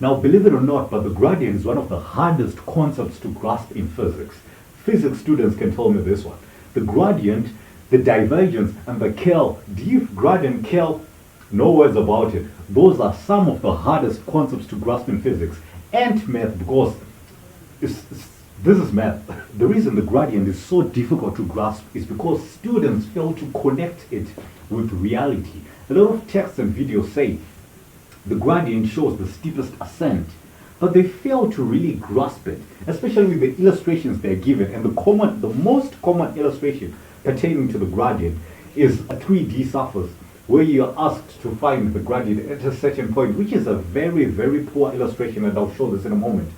Now, believe it or not, but the gradient is one of the hardest concepts to grasp in physics. Physics students can tell me this one. The gradient, the divergence, and the curl, diff, gradient, curl, no words about it. Those are some of the hardest concepts to grasp in physics and math, because this is math. The reason the gradient is so difficult to grasp is because students fail to connect it with reality. A lot of texts and videos say the gradient shows the steepest ascent, but they fail to really grasp it, especially with the illustrations they're given. And the most common illustration pertaining to the gradient is a 3D surface, where you are asked to find the gradient at a certain point, which is a very, very poor illustration, and I'll show this in a moment.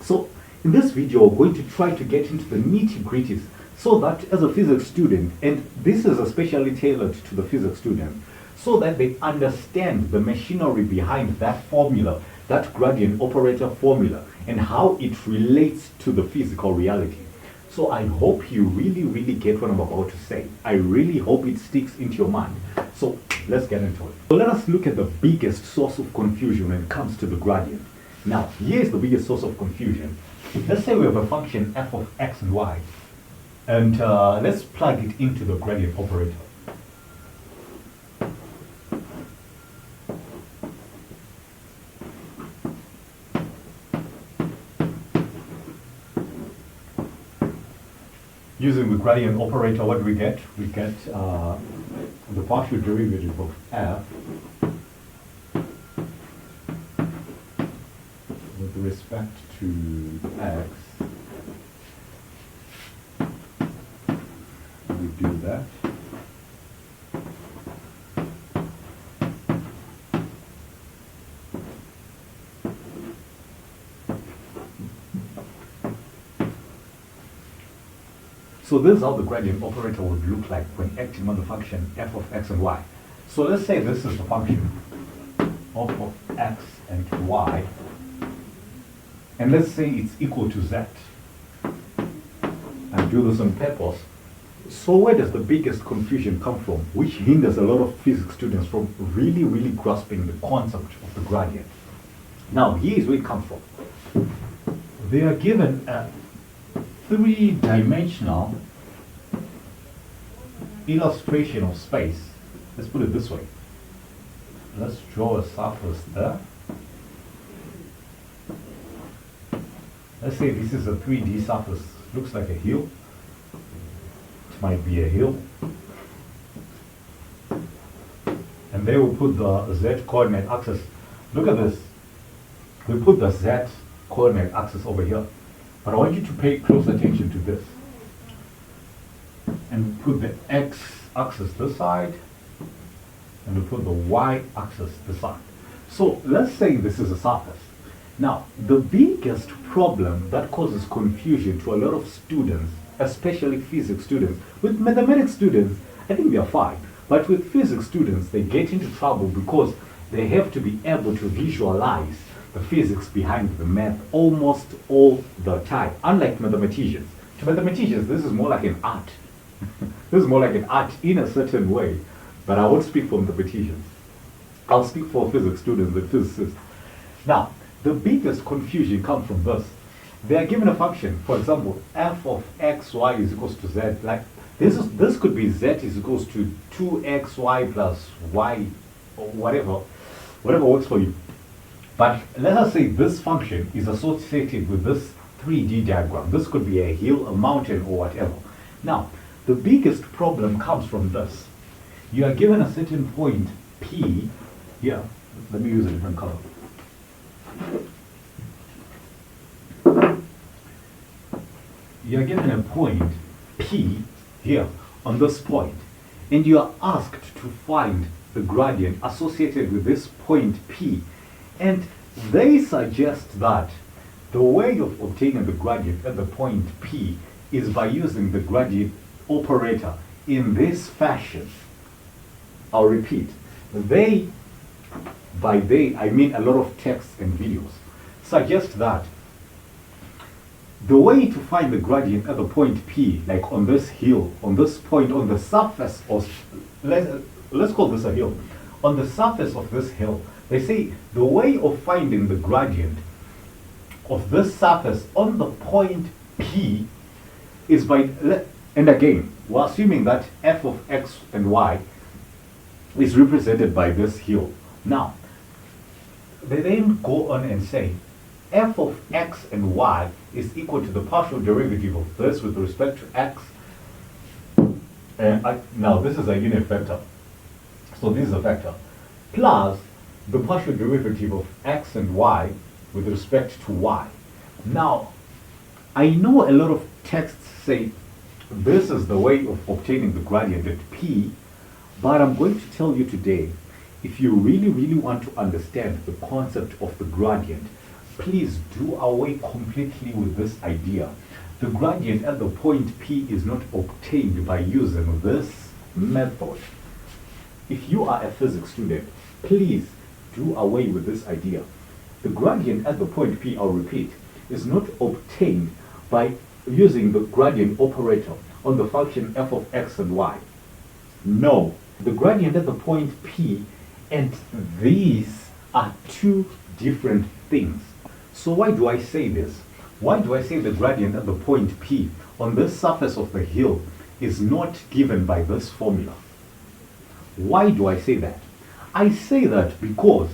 So in this video, we're going to try to get into the nitty-gritties so that as a physics student, and this is especially tailored to the physics student, so that they understand the machinery behind that formula, that gradient operator formula, and how it relates to the physical reality. So I hope you really, really get what I'm about to say. I really hope it sticks into your mind. So let's get into it. So let us look at the biggest source of confusion when it comes to the gradient. Now, here's the biggest source of confusion. Let's say we have a function f of x and y, and let's plug it into the gradient operator. Using the gradient operator, what do we get? We get the partial derivative of f with respect to x. We do that. So this is how the gradient operator would look like when acting on the function f of x and y. So let's say this is the function of x and y, and let's say it's equal to z. I do this on purpose. So where does the biggest confusion come from, which hinders a lot of physics students from really, really grasping the concept of the gradient? Now, here's where it comes from. They are given a three-dimensional illustration of space. Let's put it this way. Let's draw a surface there. Let's say this is a 3D surface. Looks like a hill. It might be a hill. And they will put the z coordinate axis. Look at this. We put the z coordinate axis over here. But I want you to pay close attention to this. And put the x-axis this side, and we put the y-axis this side. So let's say this is a surface. Now, the biggest problem that causes confusion to a lot of students, especially physics students, with mathematics students, I think they are fine. But with physics students, they get into trouble because they have to be able to visualize the physics behind the math almost all the time, unlike mathematicians. To mathematicians, this is more like an art. This is more like an art in a certain way, but I won't speak for mathematicians. I'll speak for physics students and physicists. Now, the biggest confusion comes from this. They are given a function, for example, f of x, y is equals to z. Like this could be z is equals to 2xy plus y, or whatever works for you. But let us say this function is associated with this 3D diagram. This could be a hill, a mountain, or whatever. Now, the biggest problem comes from this. You are given a certain point P. Here, let me use a different color. You are given a point P here on this point, and you are asked to find the gradient associated with this point P. And they suggest that the way of obtaining the gradient at the point P is by using the gradient operator in this fashion. I'll repeat. By they, I mean a lot of texts and videos, suggest that the way to find the gradient at the point P, like on this hill, on this point, on the surface of, let's call this a hill. On the surface of this hill, They say the way of finding the gradient of this surface on the point P is by, and again, we're assuming that f of x and y is represented by this hill. Now, they then go on and say f of x and y is equal to the partial derivative of this with respect to x. And now this is a unit vector. So this is a vector. Plus the partial derivative of x and y with respect to y. Now, I know a lot of texts say this is the way of obtaining the gradient at P, but I'm going to tell you today, if you really want to understand the concept of the gradient, please do away completely with this idea. The gradient at the point P is not obtained by using this method. If you are a physics student, please do away with this idea. The gradient at the point P, I'll repeat, is not obtained by using the gradient operator on the function f of x and y. No, the gradient at the point P and these are two different things. So why do I say this? Why do I say the gradient at the point P on this surface of the hill is not given by this formula? Why do I say that? I say that because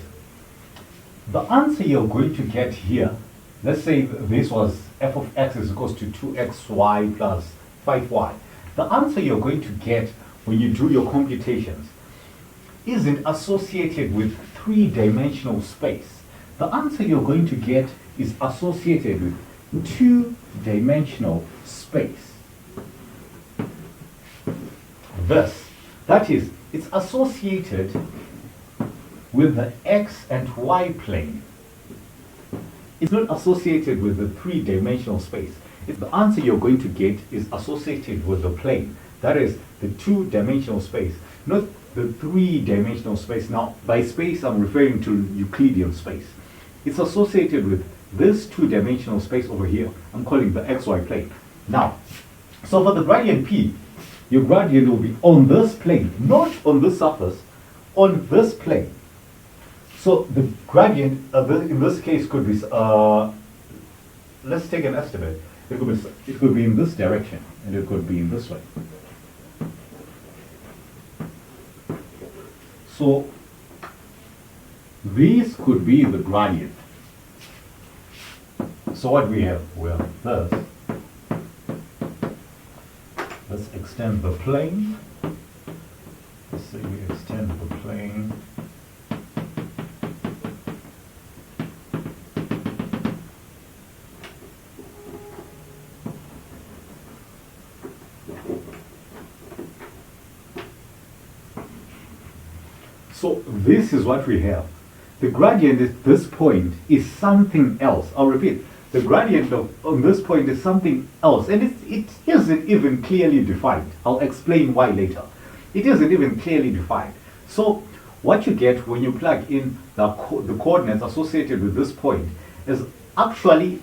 the answer you're going to get here, let's say this was f of x is equals to 2xy plus 5y. The answer you're going to get when you do your computations isn't associated with three-dimensional space. The answer you're going to get is associated with two-dimensional space. That is, it's associated with the x and y plane. It's not associated with the three-dimensional space. The answer you're going to get is associated with the plane. That is the two-dimensional space, not the three-dimensional space. Now, by space, I'm referring to Euclidean space. It's associated with this two-dimensional space over here. I'm calling the xy plane. Now, so for the gradient P, your gradient will be on this plane, not on this surface, on this plane. So the gradient in this case could be, let's take an estimate. It could be in this direction, and it could be in this way. So these could be the gradient. So what we have? We have this. Let's extend the plane. Let's say we extend the plane. So this is what we have. The gradient at this point is something else. I'll repeat. The gradient on this point is something else. And it isn't even clearly defined. I'll explain why later. It isn't even clearly defined. So what you get when you plug in the coordinates associated with this point is actually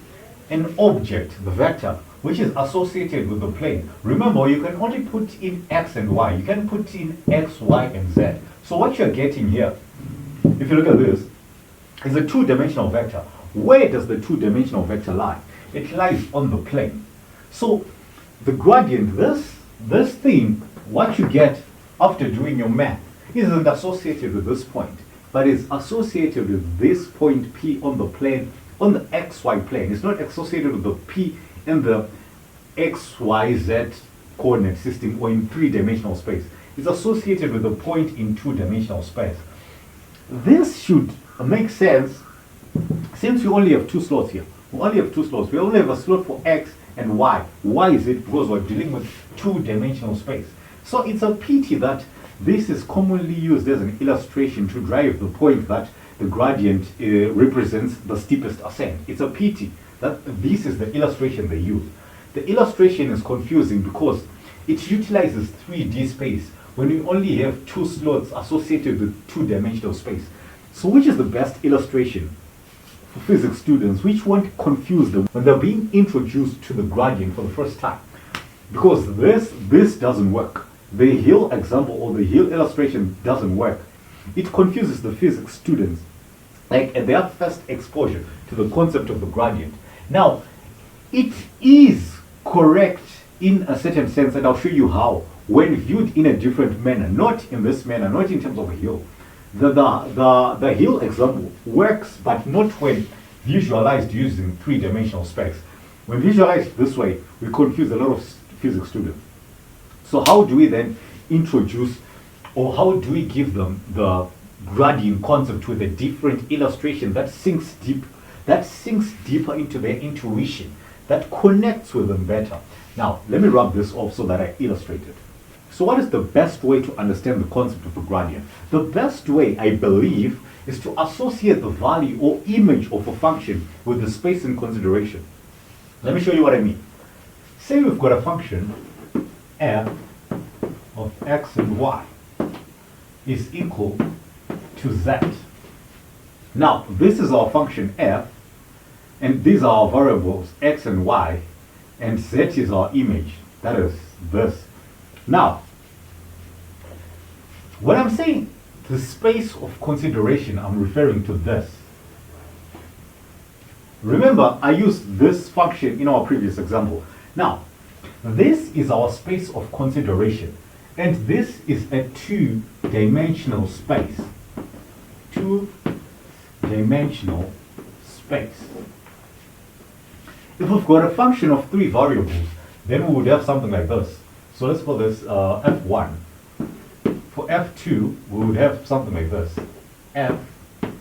an object, the vector, which is associated with the plane. Remember, you can only put in x and y. You can put in x, y, and z. So what you're getting here, if you look at this, is a two-dimensional vector. Where does the two-dimensional vector lie? It lies on the plane. So the gradient, this thing, what you get after doing your math, isn't associated with this point, but is associated with this point P on the plane, on the xy plane. It's not associated with the P in the xyz coordinate system or in three-dimensional space. It's associated with the point in two-dimensional space. This should make sense since you only have two slots here. We only have two slots. We only have a slot for x and y. Why is it? Because we're dealing with two-dimensional space. So it's a pity that this is commonly used as an illustration to drive the point that the gradient represents the steepest ascent. It's a pity that this is the illustration they use. The illustration is confusing because it utilizes 3D space when we only have two slots associated with two-dimensional space. So which is the best illustration for physics students, which won't confuse them when they're being introduced to the gradient for the first time? Because this doesn't work. The Hill example or the Hill illustration doesn't work. It confuses the physics students like at their first exposure to the concept of the gradient. Now, it is correct in a certain sense, and I'll show you how, when viewed in a different manner, not in this manner, not in terms of a hill. The hill example works, but not when visualized using three-dimensional space. When visualized this way, we confuse a lot of physics students. So how do we then introduce, or how do we give them the gradient concept with a different illustration that sinks deeper into their intuition, that connects with them better? Now, let me rub this off so that I illustrate it. So what is the best way to understand the concept of a gradient? The best way, I believe, is to associate the value or image of a function with the space in consideration. Let me show you what I mean. Say we've got a function f of x and y is equal to z. Now, this is our function f, and these are our variables x and y, and z is our image, that is this. Now, when I'm saying the space of consideration, I'm referring to this. Remember, I used this function in our previous example. Now, this is our space of consideration, and this is a two-dimensional space. Two-dimensional space. If we've got a function of three variables, then we would have something like this. So let's call this f1. For f2, we would have something like this. F of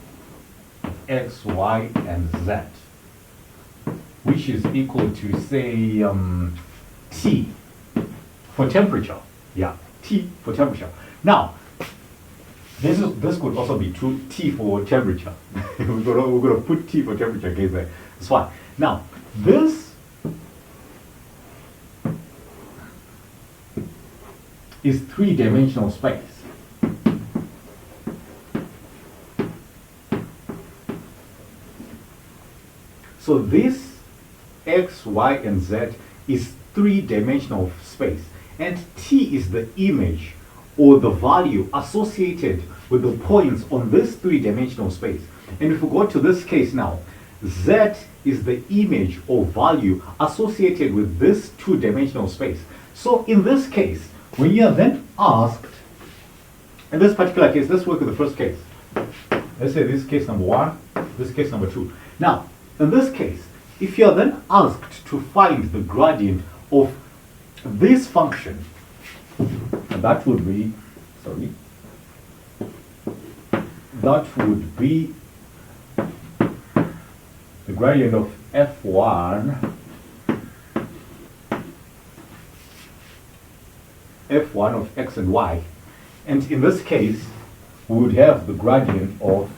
x, y, and z, which is equal to, say, T for temperature. Yeah, T for temperature. Now, this could also be true, T for temperature. we're going to put T for temperature against there. It's fine. Now, this is three-dimensional space. So this x, y, and z is three-dimensional space, and T is the image or the value associated with the points on this three-dimensional space. And if we go to this case now, z is the image or value associated with this two-dimensional space. So in this case, when you are then asked, in this particular case, let's work with the first case. Let's say this is case number 1, this is case number 2. Now, in this case, if you are then asked to find the gradient of this function, and that would be, that would be the gradient of f1 of x and y, and in this case we would have the gradient of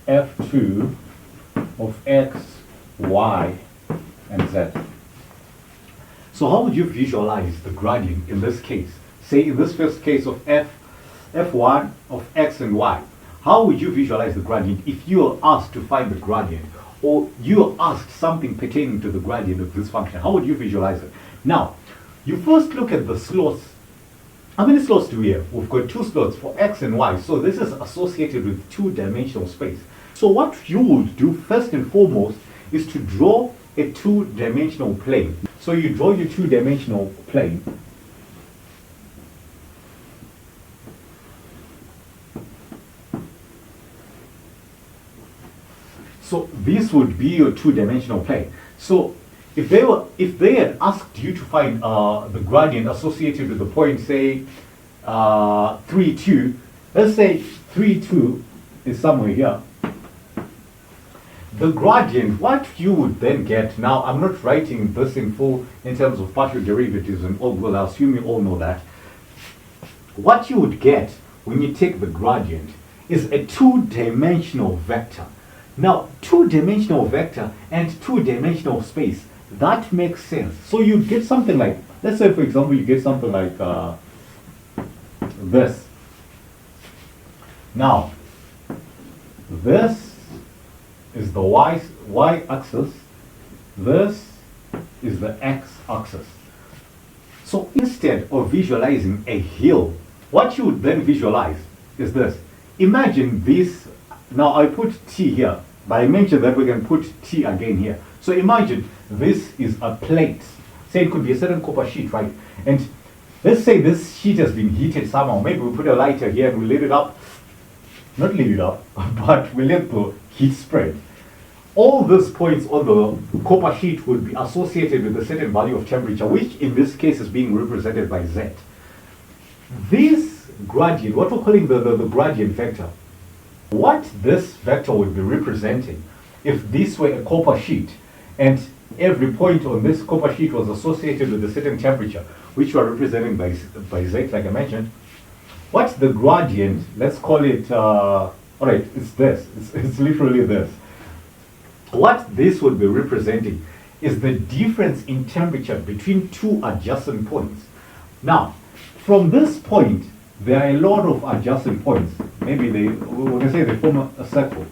f2 of x, y, and z. So how would you visualize the gradient in this case? Say in this first case of f1 of x and y, how would you visualize the gradient if you are asked to find the gradient, or you are asked something pertaining to the gradient of this function? How would you visualize it? Now, you first look at the slots. How many slots do we have? We've got 2 slots for x and y, so this is associated with two-dimensional space. So what you would do first and foremost is to draw a two-dimensional plane. So you draw your two-dimensional plane. So this would be your two-dimensional plane. So if they had asked you to find the gradient associated with the point, say 3, 2, let's say 3, 2 is somewhere here. The gradient, what you would then get, now I'm not writing this in full in terms of partial derivatives and all, well, I assume you all know that. What you would get when you take the gradient is a two-dimensional vector. Now, two-dimensional vector and two-dimensional space, that makes sense. So you get something like, let's say for example, you get something like this. Now, this is the y-axis, this is the x-axis. So instead of visualizing a hill, what you would then visualize is this. imagine this. Now I put T here, but I mentioned that we can put T again here. So imagine this is a plate. Say it could be a certain copper sheet, right? And let's say this sheet has been heated somehow. Maybe we put a lighter here and we lit it up. Not lit it up, but we let the heat spread. All these points on the copper sheet would be associated with a certain value of temperature, which in this case is being represented by Z. This gradient, what we're calling the gradient vector, what this vector would be representing, if this were a copper sheet, and every point on this copper sheet was associated with a certain temperature, which we are representing by Z, like I mentioned, what's the gradient? Let's call it, all right, it's this. It's literally this. What this would be representing is the difference in temperature between two adjacent points. Now, from this point, there are a lot of adjacent points. Maybe we can say they form a circle.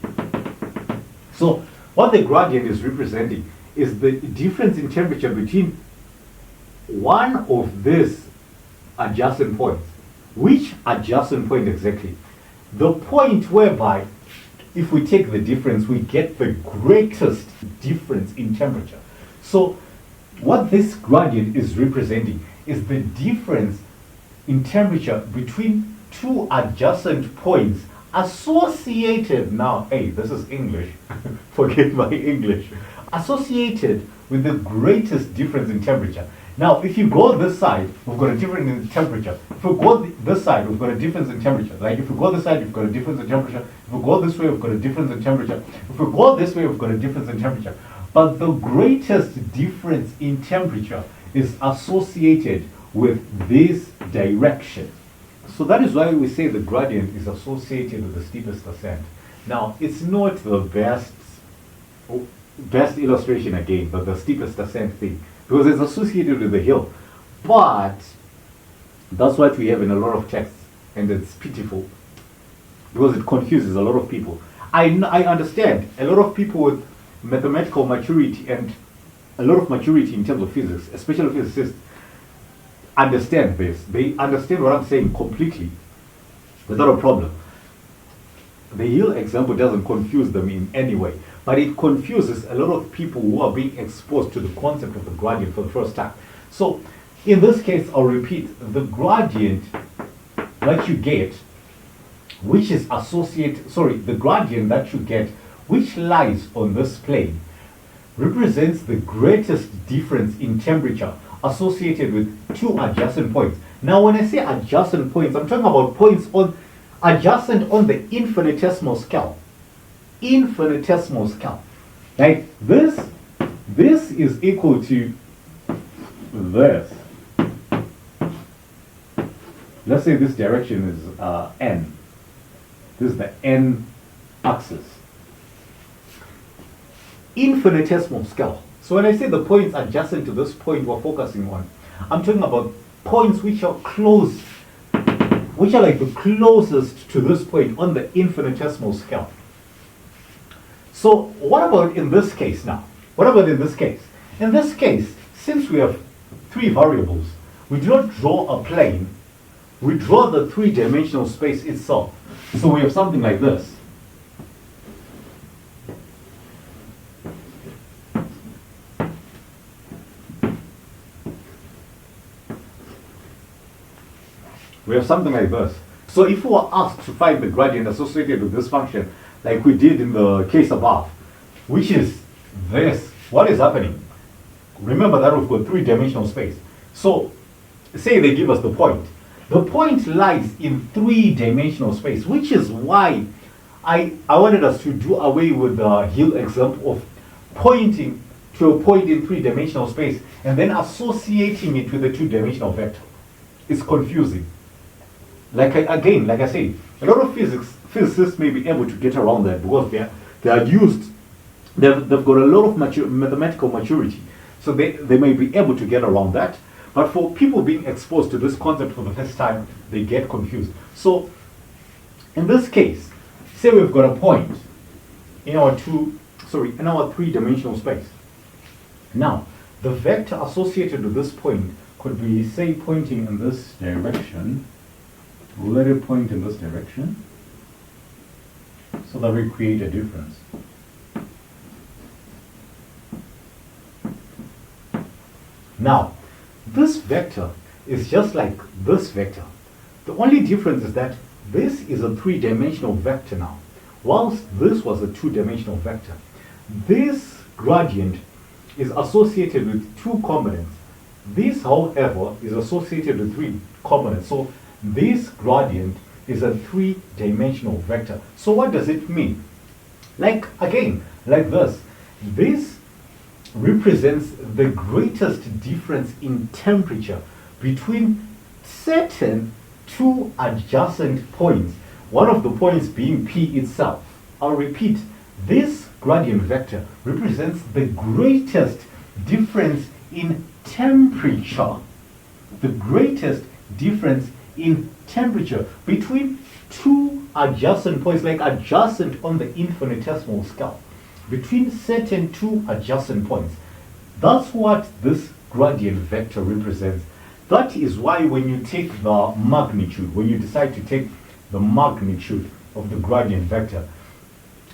So what the gradient is representing is the difference in temperature between one of these adjacent points. Which adjacent point exactly? The point whereby if we take the difference, we get the greatest difference in temperature. So what this gradient is representing is the difference in temperature between two adjacent points associated, now, hey, this is English, forget my English, associated with the greatest difference in temperature. Now, if you go this side, we've got a difference in temperature. If we go this side, we've got a difference in temperature. Like if we go this side, we've got a difference in temperature. If we go this way, we've got a difference in temperature. If we go this way, we've got a difference in temperature. But the greatest difference in temperature is associated with this direction. So that is why we say the gradient is associated with the steepest ascent. Now, it's not the best illustration again, but the steepest ascent thing, because it's associated with the hill. But that's what we have in a lot of texts, and it's pitiful because it confuses a lot of people. I understand a lot of people with mathematical maturity and a lot of maturity in terms of physics, especially physicists, understand this. They understand what I'm saying completely without a problem. The hill example doesn't confuse them in any way, but it confuses a lot of people who are being exposed to the concept of the gradient for the first time. So in this case, I'll repeat, the gradient that you get, which is the gradient that you get, which lies on this plane, represents the greatest difference in temperature associated with two adjacent points. Now, when I say adjacent points, I'm talking about points adjacent on the infinitesimal scale. Infinitesimal scale. Like this is equal to this. Let's say this direction is n. This is the n axis. Infinitesimal scale. So when I say the points adjacent to this point we're focusing on, I'm talking about points which are close, which are like the closest to this point on the infinitesimal scale. So what about in this case now? What about in this case? In this case, since we have three variables, we do not draw a plane, we draw the three-dimensional space itself. So we have something like this. We have something like this. So if we were asked to find the gradient associated with this function, like we did in the case above, which is this, what is happening? Remember that we've got three-dimensional space. So say they give us the point. The point lies in three-dimensional space, which is why I wanted us to do away with the hill example of pointing to a point in three-dimensional space and then associating it with a two-dimensional vector. It's confusing. Like I say, a lot of physicists may be able to get around that because they've got a lot of mathematical maturity. So they may be able to get around that. But for people being exposed to this concept for the first time, they get confused. So in this case, say we've got a point in our three-dimensional space. Now, the vector associated with this point could be, say, pointing in this direction. We'll let it point in this direction. so that we create a difference. Now, this vector is just like this vector. The only difference is that this is a three-dimensional vector now, whilst this was a two-dimensional vector. This gradient is associated with two components. This, however, is associated with three components. So this gradient is a three-dimensional vector. So what does it mean? Like, again, like this. This represents the greatest difference in temperature between certain two adjacent points, one of the points being P itself. I'll repeat, this gradient vector represents the greatest difference in temperature, the greatest difference in temperature between two adjacent points, like adjacent on the infinitesimal scale, between certain two adjacent points. That's what this gradient vector represents. That is why when you take the magnitude, when you decide to take the magnitude of the gradient vector,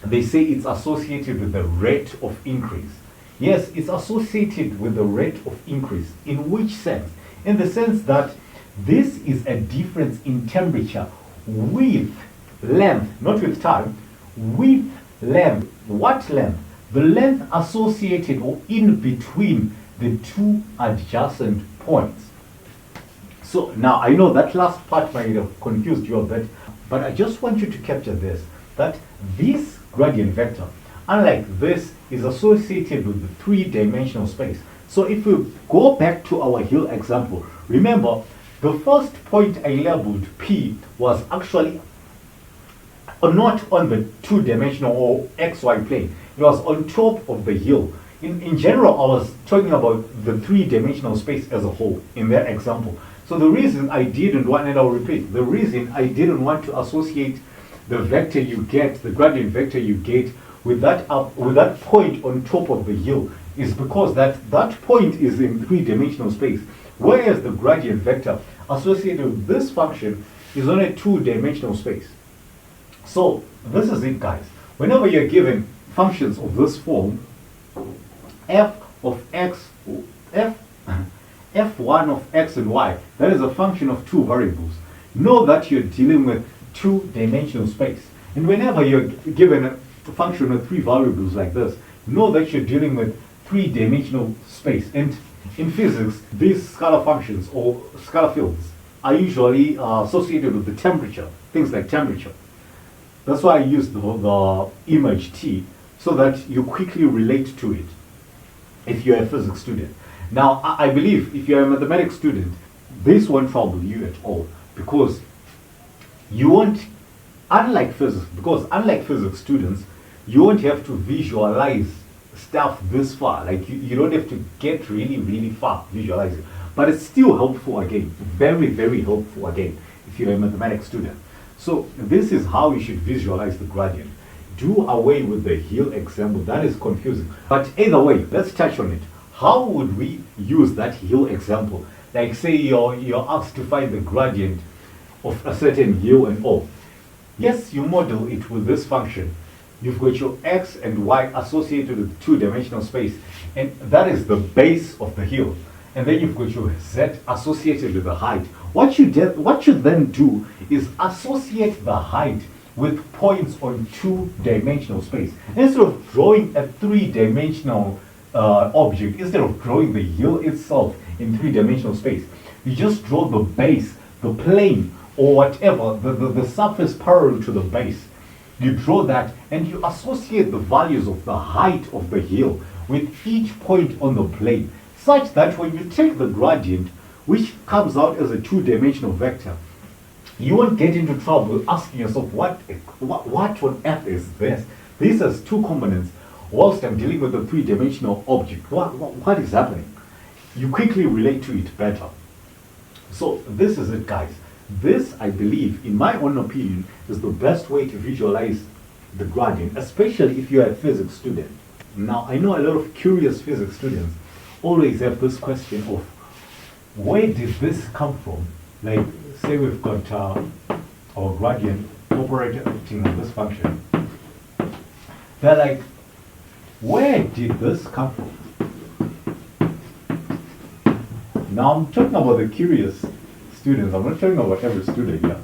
they say it's associated with the rate of increase. Yes, it's associated with the rate of increase. In which sense? In the sense that this is a difference in temperature with length, not with time, with length. What length? The length associated or in between the two adjacent points. So now I know that last part might have confused you a bit, but I just want you to capture this, that this gradient vector, unlike this, is associated with the three-dimensional space. So if we go back to our hill example, remember the first point I labeled P was actually not on the two-dimensional or XY plane. It was on top of the hill. In general, I was talking about the three-dimensional space as a whole in that example. So the reason I didn't want, and I'll repeat, the reason I didn't want to associate the vector you get, the gradient vector you get, with that point on top of the hill is because that point is in three-dimensional space, whereas the gradient vector associated with this function is on a two-dimensional space. So this is it, guys. Whenever you're given functions of this form, f of x, f1 of x and y, that is a function of two variables. Know that you're dealing with two-dimensional space. And whenever you're given a function of three variables like this, know that you're dealing with three-dimensional space. And in physics, these scalar functions or scalar fields are usually associated with the temperature, things like temperature. That's why I use the image T, so that you quickly relate to it if you're a physics student. Now, I believe if you're a mathematics student, this won't trouble you at all, because you won't, unlike physics students, you won't have to visualize stuff this far. Like you don't have to get really far visualizing. But it's still helpful again, very, very helpful again, if you're a mathematics student. So this is how you should visualize the gradient. Do away with the hill example, that is confusing. But either way, let's touch on it. How would we use that hill example? Like say you're asked to find the gradient of a certain hill and O. Yes, you model it with this function. You've got your x and y associated with two-dimensional space, and that is the base of the hill. And then you've got your z associated with the height. What you then do is associate the height with points on two-dimensional space. Instead of drawing a three-dimensional object, instead of drawing the hill itself in three-dimensional space, you just draw the base, the plane, or whatever, the surface parallel to the base. You draw that and you associate the values of the height of the hill with each point on the plane, such that when you take the gradient, which comes out as a two-dimensional vector, you won't get into trouble asking yourself, what on earth is this? This has two components, whilst I'm dealing with a three-dimensional object. What is happening? You quickly relate to it better. So this is it, guys. This, I believe, in my own opinion, is the best way to visualize the gradient, especially if you're a physics student. Now, I know a lot of curious physics students always have this question of, where did this come from? Like, say we've got our gradient operating on this function, They're like, where did this come from? Now I'm talking about the curious students. I'm not talking about every student here.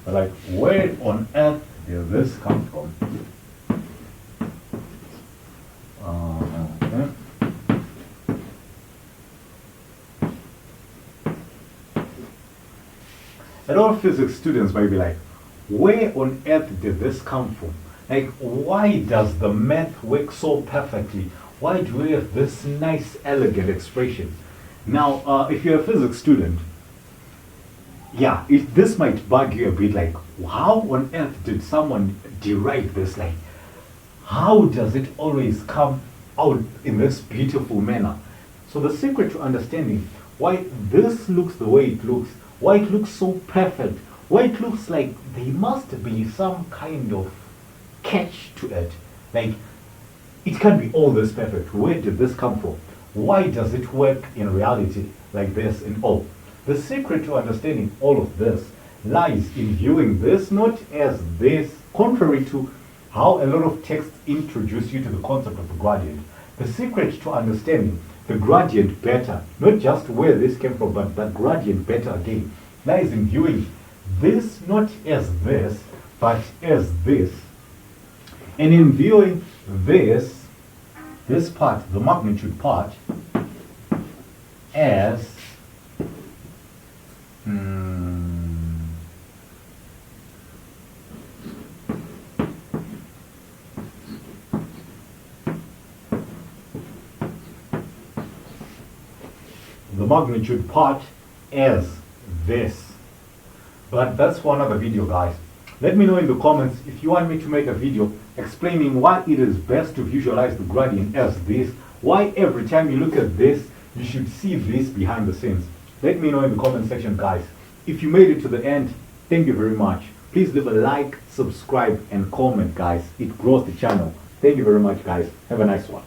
But like, where on earth did this come from? Okay. A lot of physics students might be like, where on earth did this come from? Like, why does the math work so perfectly? Why do we have this nice, elegant expression? Now, if you're a physics student, yeah, this might bug you a bit, like, how on earth did someone derive this? Like, how does it always come out in this beautiful manner? So the secret to understanding why this looks the way it looks, why it looks so perfect, why it looks like there must be some kind of catch to it. Like, it can't be all this perfect. Where did this come from? Why does it work in reality like this and all? The secret to understanding all of this lies in viewing this not as this, contrary to how a lot of texts introduce you to the concept of the gradient. The secret to understanding the gradient better, not just where this came from, but the gradient better again, lies in viewing this not as this, but as this. And in viewing this part, the magnitude part, as the magnitude part as this. But that's for another video, guys. Let me know in the comments if you want me to make a video explaining why it is best to visualize the gradient as this, why every time you look at this, you should see this behind the scenes. Let me know in the comment section, guys. If you made it to the end, thank you very much. Please leave a like, subscribe, and comment, guys. It grows the channel. Thank you very much, guys. Have a nice one.